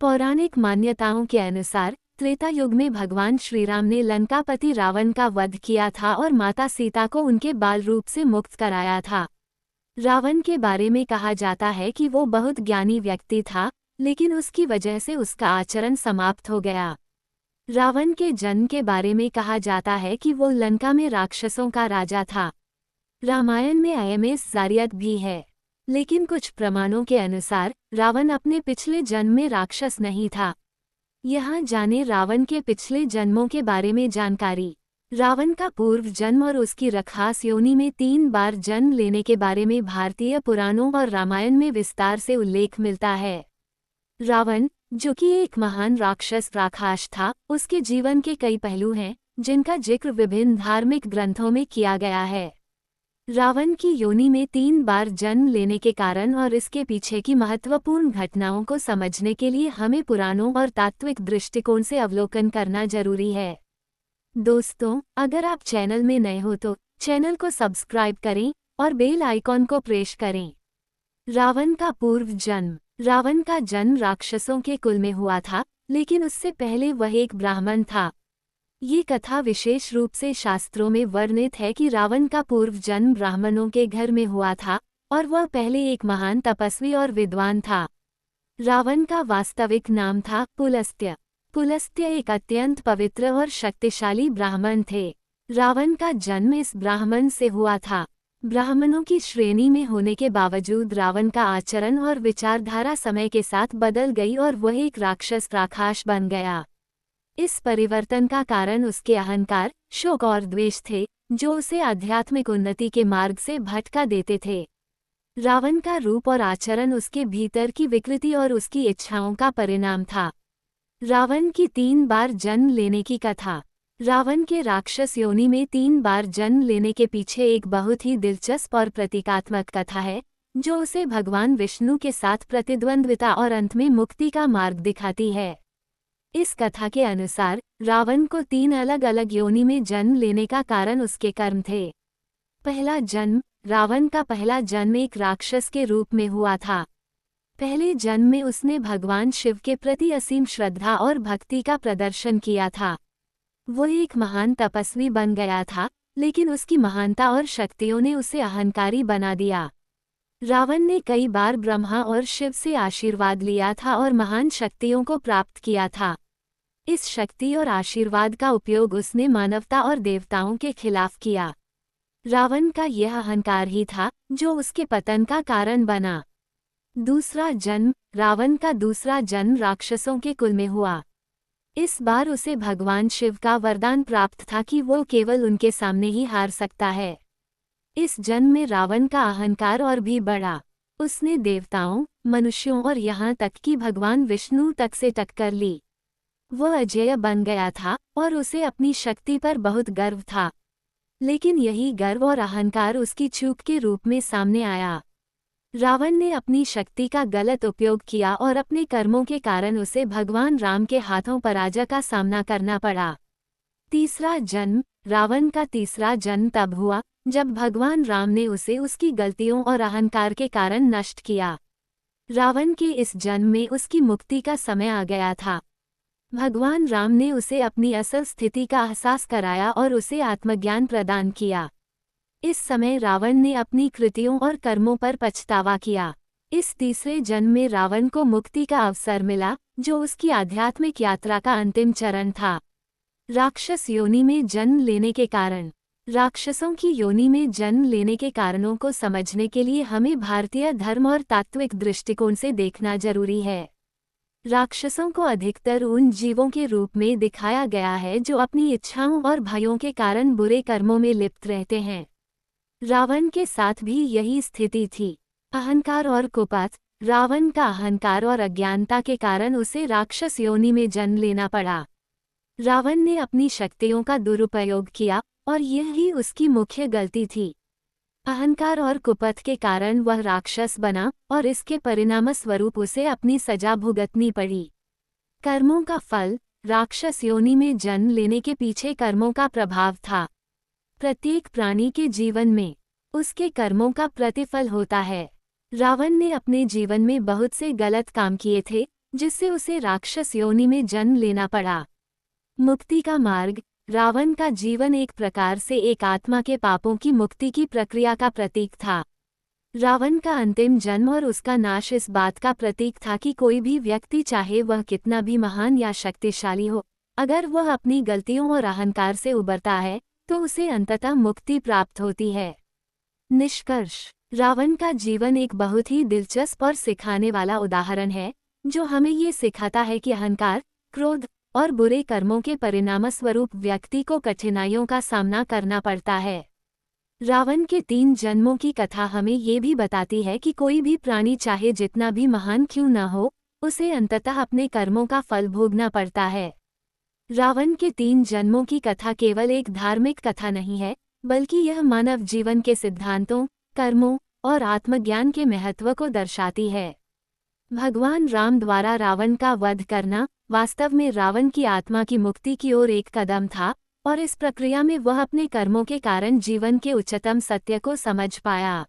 पौराणिक मान्यताओं के अनुसार त्रेता युग में भगवान श्रीराम ने लंकापति रावण का वध किया था और माता सीता को उनके बाल रूप से मुक्त कराया था। रावण के बारे में कहा जाता है कि वो बहुत ज्ञानी व्यक्ति था, लेकिन उसकी वजह से उसका आचरण समाप्त हो गया। रावण के जन्म के बारे में कहा जाता है कि वो लंका में राक्षसों का राजा था। रामायण में आयमेस जारियत भी है, लेकिन कुछ प्रमाणों के अनुसार रावण अपने पिछले जन्म में राक्षस नहीं था। यहाँ जाने रावण के पिछले जन्मों के बारे में जानकारी। रावण का पूर्व जन्म और उसकी राक्षस योनि में 3 बार जन्म लेने के बारे में भारतीय पुराणों और रामायण में विस्तार से उल्लेख मिलता है। रावण, जो कि एक महान राक्षस था, उसके जीवन के कई पहलू हैं जिनका जिक्र विभिन्न धार्मिक ग्रंथों में किया गया है। रावण की योनि में 3 बार जन्म लेने के कारण और इसके पीछे की महत्वपूर्ण घटनाओं को समझने के लिए हमें पुराणों और तात्विक दृष्टिकोण से अवलोकन करना जरूरी है। दोस्तों, अगर आप चैनल में नए हो तो चैनल को सब्सक्राइब करें और बेल आइकॉन को प्रेस करें। रावण का पूर्व जन्म। रावण का जन्म राक्षसों के कुल में हुआ था, लेकिन उससे पहले वह एक ब्राह्मण था। ये कथा विशेष रूप से शास्त्रों में वर्णित है कि रावण का पूर्व जन्म ब्राह्मणों के घर में हुआ था और वह पहले एक महान तपस्वी और विद्वान था। रावण का वास्तविक नाम था पुलस्त्य। पुलस्त्य एक अत्यंत पवित्र और शक्तिशाली ब्राह्मण थे। रावण का जन्म इस ब्राह्मण से हुआ था। ब्राह्मणों की श्रेणी में होने के बावजूद रावण का आचरण और विचारधारा समय के साथ बदल गई और वह एक राक्षस बन गया। इस परिवर्तन का कारण उसके अहंकार, शोक और द्वेष थे, जो उसे आध्यात्मिक उन्नति के मार्ग से भटका देते थे। रावण का रूप और आचरण उसके भीतर की विकृति और उसकी इच्छाओं का परिणाम था। रावण की 3 बार जन्म लेने की कथा। रावण के राक्षस योनि में 3 बार जन्म लेने के पीछे एक बहुत ही दिलचस्प और प्रतीकात्मक कथा है, जो उसे भगवान विष्णु के साथ प्रतिद्वंद्विता और अंत में मुक्ति का मार्ग दिखाती है। इस कथा के अनुसार रावण को 3 अलग अलग योनि में जन्म लेने का कारण उसके कर्म थे। पहला जन्म। रावण का पहला जन्म एक राक्षस के रूप में हुआ था। पहले जन्म में उसने भगवान शिव के प्रति असीम श्रद्धा और भक्ति का प्रदर्शन किया था। वो एक महान तपस्वी बन गया था, लेकिन उसकी महानता और शक्तियों ने उसे अहंकारी बना दिया। रावण ने कई बार ब्रह्मा और शिव से आशीर्वाद लिया था और महान शक्तियों को प्राप्त किया था। इस शक्ति और आशीर्वाद का उपयोग उसने मानवता और देवताओं के खिलाफ किया। रावण का यह अहंकार ही था जो उसके पतन का कारण बना। दूसरा जन्म। रावण का दूसरा जन्म राक्षसों के कुल में हुआ। इस बार उसे भगवान शिव का वरदान प्राप्त था कि वो केवल उनके सामने ही हार सकता है। इस जन्म में रावण का अहंकार और भी बढ़ा। उसने देवताओं, मनुष्यों और यहाँ तक कि भगवान विष्णु तक से टक्कर ली। वह अजेय बन गया था और उसे अपनी शक्ति पर बहुत गर्व था। लेकिन यही गर्व और अहंकार उसकी चूक के रूप में सामने आया। रावण ने अपनी शक्ति का गलत उपयोग किया और अपने कर्मों के कारण उसे भगवान राम के हाथों पराजय का सामना करना पड़ा। तीसरा जन्म। रावण का तीसरा जन्म तब हुआ जब भगवान राम ने उसे उसकी गलतियों और अहंकार के कारण नष्ट किया। रावण के इस जन्म में उसकी मुक्ति का समय आ गया था। भगवान राम ने उसे अपनी असल स्थिति का एहसास कराया और उसे आत्मज्ञान प्रदान किया। इस समय रावण ने अपनी कृतियों और कर्मों पर पछतावा किया। इस तीसरे जन्म में रावण को मुक्ति का अवसर मिला, जो उसकी आध्यात्मिक यात्रा का अंतिम चरण था। राक्षस योनि में जन्म लेने के कारण। राक्षसों की योनि में जन्म लेने के कारणों को समझने के लिए हमें भारतीय धर्म और तात्विक दृष्टिकोण से देखना जरूरी है। राक्षसों को अधिकतर उन जीवों के रूप में दिखाया गया है जो अपनी इच्छाओं और भयों के कारण बुरे कर्मों में लिप्त रहते हैं। रावण के साथ भी यही स्थिति थी। अहंकार और कुपथ। रावण का अहंकार और अज्ञानता के कारण उसे राक्षस योनि में जन्म लेना पड़ा। रावण ने अपनी शक्तियों का दुरुपयोग किया और यही उसकी मुख्य गलती थी। अहंकार और कुपथ के कारण वह राक्षस बना और इसके परिणामस्वरूप उसे अपनी सजा भुगतनी पड़ी। कर्मों का फल। राक्षस योनि में जन्म लेने के पीछे कर्मों का प्रभाव था। प्रत्येक प्राणी के जीवन में उसके कर्मों का प्रतिफल होता है। रावण ने अपने जीवन में बहुत से गलत काम किए थे, जिससे उसे राक्षस योनि में जन्म लेना पड़ा। मुक्ति का मार्ग। रावण का जीवन एक प्रकार से एक आत्मा के पापों की मुक्ति की प्रक्रिया का प्रतीक था। रावण का अंतिम जन्म और उसका नाश इस बात का प्रतीक था कि कोई भी व्यक्ति, चाहे वह कितना भी महान या शक्तिशाली हो, अगर वह अपनी गलतियों और अहंकार से उबरता है तो उसे अंततः मुक्ति प्राप्त होती है। निष्कर्ष। रावण का जीवन एक बहुत ही दिलचस्प और सिखाने वाला उदाहरण है, जो हमें ये सिखाता है कि अहंकार, क्रोध और बुरे कर्मों के परिणामस्वरूप व्यक्ति को कठिनाइयों का सामना करना पड़ता है। रावण के 3 जन्मों की कथा हमें ये भी बताती है कि कोई भी प्राणी, चाहे जितना भी महान क्यों न हो, उसे अंततः अपने कर्मों का फल भोगना पड़ता है। रावण के 3 जन्मों की कथा केवल एक धार्मिक कथा नहीं है, बल्कि यह मानव जीवन के सिद्धांतों, कर्मों और आत्मज्ञान के महत्व को दर्शाती है। भगवान राम द्वारा रावण का वध करना वास्तव में रावण की आत्मा की मुक्ति की ओर एक कदम था, और इस प्रक्रिया में वह अपने कर्मों के कारण जीवन के उच्चतम सत्य को समझ पाया।